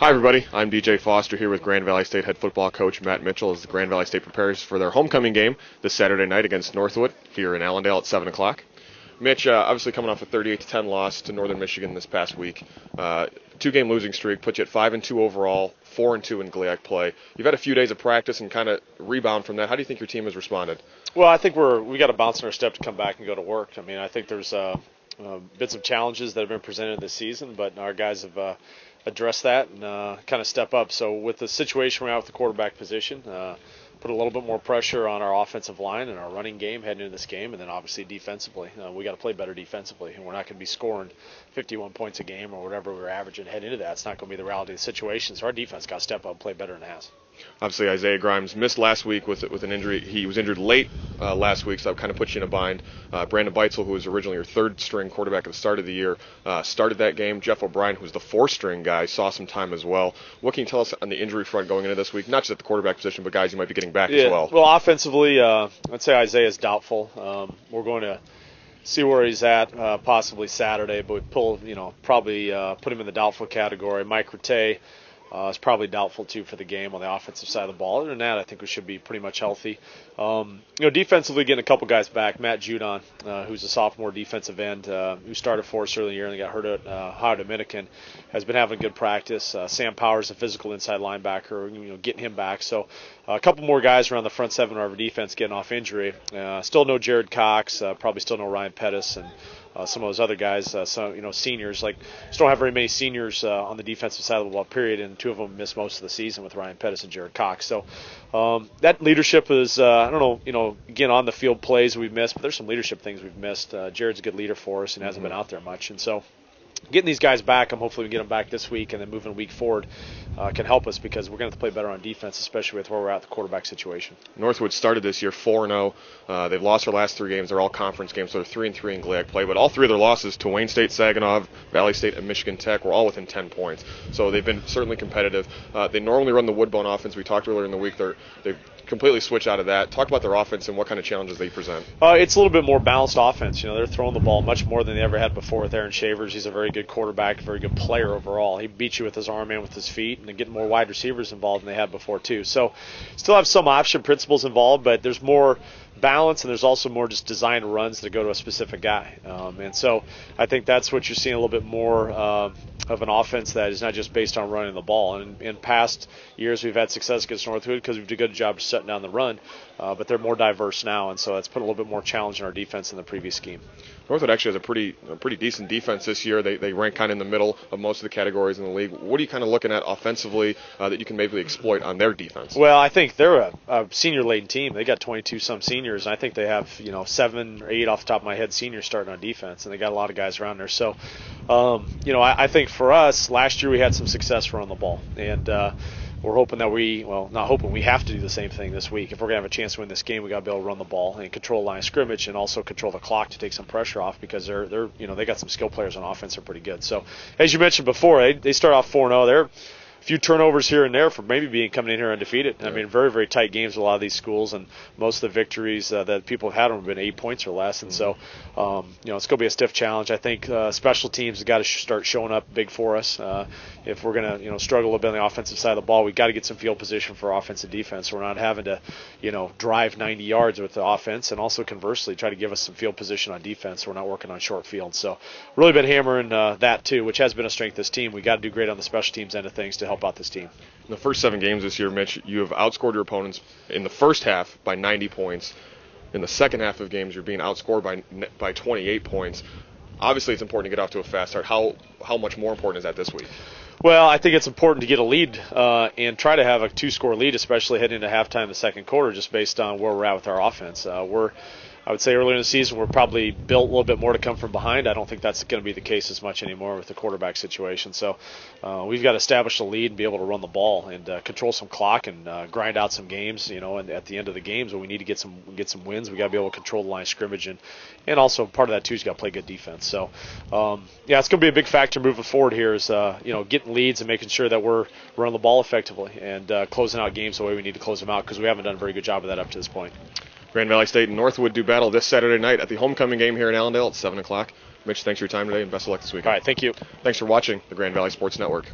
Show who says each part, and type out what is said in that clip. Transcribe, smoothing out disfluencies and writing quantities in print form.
Speaker 1: Hi everybody, I'm DJ Foster here with Grand Valley State head football coach Matt Mitchell as the Grand Valley State prepares for their homecoming game this Saturday night against Northwood here in Allendale at 7 o'clock. Mitch, obviously coming off a 38-10 loss to Northern Michigan this past week. Two-game losing streak puts you at 5-2 overall, 4-2 in GLIAC play. You've had a few days of practice and kind of rebound from that. How do you think your team has responded?
Speaker 2: Well, I think we got to bounce in our step to come back and go to work. I mean, I think there's bits of challenges that have been presented this season, but our guys have addressed that and kind of step up. So with the situation we're at with the quarterback position, put a little bit more pressure on our offensive line and our running game heading into this game, and then obviously defensively. We got to play better defensively, and we're not going to be scoring 51 points a game or whatever we're averaging heading into that. It's not going to be the reality of the situation, so our defense got to step up and play better than it has.
Speaker 1: Obviously, Isaiah Grimes missed last week with an injury. He was injured late last week, so that kind of put you in a bind. Brandon Beitzel, who was originally your third-string quarterback at the start of the year, started that game. Jeff O'Brien, who's the fourth-string guy, saw some time as well. What can you tell us on the injury front going into this week, not just at the quarterback position, but guys you might be getting back as well?
Speaker 2: Well, offensively, I'd say Isaiah is doubtful. We're going to see where he's at possibly Saturday, but we probably put him in the doubtful category. Mike Rattay is probably doubtful too for the game on the offensive side of the ball. Other than that, I think we should be pretty much healthy. Defensively, getting a couple guys back. Matt Judon, who's a sophomore defensive end, who started for us early in the year and got hurt at Ohio Dominican, has been having good practice. Sam Powers, a physical inside linebacker, getting him back. So a couple more guys around the front seven of our defense getting off injury. Still no Jared Cox, probably still no Ryan Pettis, and some of those other guys, seniors. Just don't have very many seniors on the defensive side of the ball, period, and two of them missed most of the season with Ryan Pettis and Jared Cox. So that leadership is, again, on the field plays we've missed, but there's some leadership things we've missed. Jared's a good leader for us and hasn't been out there much, and so getting these guys back, hopefully we get them back this week and then moving a week forward can help us because we're going to have to play better on defense, especially with where we're at the quarterback situation.
Speaker 1: Northwood started this year 4-0. They've lost their last three games. They're all conference games, so they're 3-3 in GLIAC play. But all three of their losses to Wayne State, Saginaw, Valley State, and Michigan Tech were all within 10 points. So they've been certainly competitive. They normally run the Woodbone offense. We talked earlier in the week. They've completely switched out of that. Talk about their offense and what kind of challenges they present.
Speaker 2: It's a little bit more balanced offense. They're throwing the ball much more than they ever had before with Aaron Shavers. He's a very good quarterback, very good player overall. He beats you with his arm and with his feet, and they're getting more wide receivers involved than they had before too. So still have some option principles involved, but there's more balance, and there's also more just designed runs that go to a specific guy. And so I think that's what you're seeing, a little bit more of an offense that is not just based on running the ball. And in past years, we've had success against Northwood because we've done a good job of shutting down the run, but they're more diverse now, and so that's put a little bit more challenge in our defense in the previous scheme.
Speaker 1: Northwood actually has a pretty decent defense this year. They rank kind of in the middle of most of the categories in the league. What are you kind of looking at offensively that you can maybe exploit on their defense?
Speaker 2: Well, I think they're a senior-laden team. They got 22-some seniors, and I think they have 7 or 8 off the top of my head seniors starting on defense, and they got a lot of guys around there. So, I think for us, last year we had some success running the ball, and we're hoping that we have to do the same thing this week. If we're going to have a chance to win this game, we got to be able to run the ball and control the line of scrimmage and also control the clock to take some pressure off because they got some skill players on offense that are pretty good. So, as you mentioned before, they start off 4-0. They're a few turnovers here and there for maybe coming in here undefeated. Yeah. I mean, very, very tight games with a lot of these schools, and most of the victories that people have had have been 8 points or less. And so, it's going to be a stiff challenge. I think special teams have got to start showing up big for us. If we're going to, struggle a little bit on the offensive side of the ball, we've got to get some field position for offense and defense. So we're not having to, drive 90 yards with the offense, and also conversely try to give us some field position on defense. So we're not working on short field. So really been hammering that too, which has been a strength of this team. We got to do great on the special teams end of things to help out this team.
Speaker 1: In the first 7 games this year, Mitch, you have outscored your opponents in the first half by 90 points. In the second half of games, you're being outscored by 28 points. Obviously, it's important to get off to a fast start. How much more important is that this week?
Speaker 2: Well, I think it's important to get a lead and try to have a 2-score lead, especially heading into halftime the second quarter, just based on where we're at with our offense. I would say earlier in the season we're probably built a little bit more to come from behind. I don't think that's going to be the case as much anymore with the quarterback situation. So we've got to establish a lead and be able to run the ball and control some clock and grind out some games. And at the end of the games when we need to get some wins, we got to be able to control the line of scrimmage and also part of that too is got to play good defense. So it's going to be a big factor moving forward here is getting leads and making sure that we're running the ball effectively and closing out games the way we need to close them out because we haven't done a very good job of that up to this point.
Speaker 1: Grand Valley State and Northwood do battle this Saturday night at the homecoming game here in Allendale at 7 o'clock. Mitch, thanks for your time today, and best of luck this weekend.
Speaker 2: All right, thank you.
Speaker 1: Thanks for watching the Grand Valley Sports Network.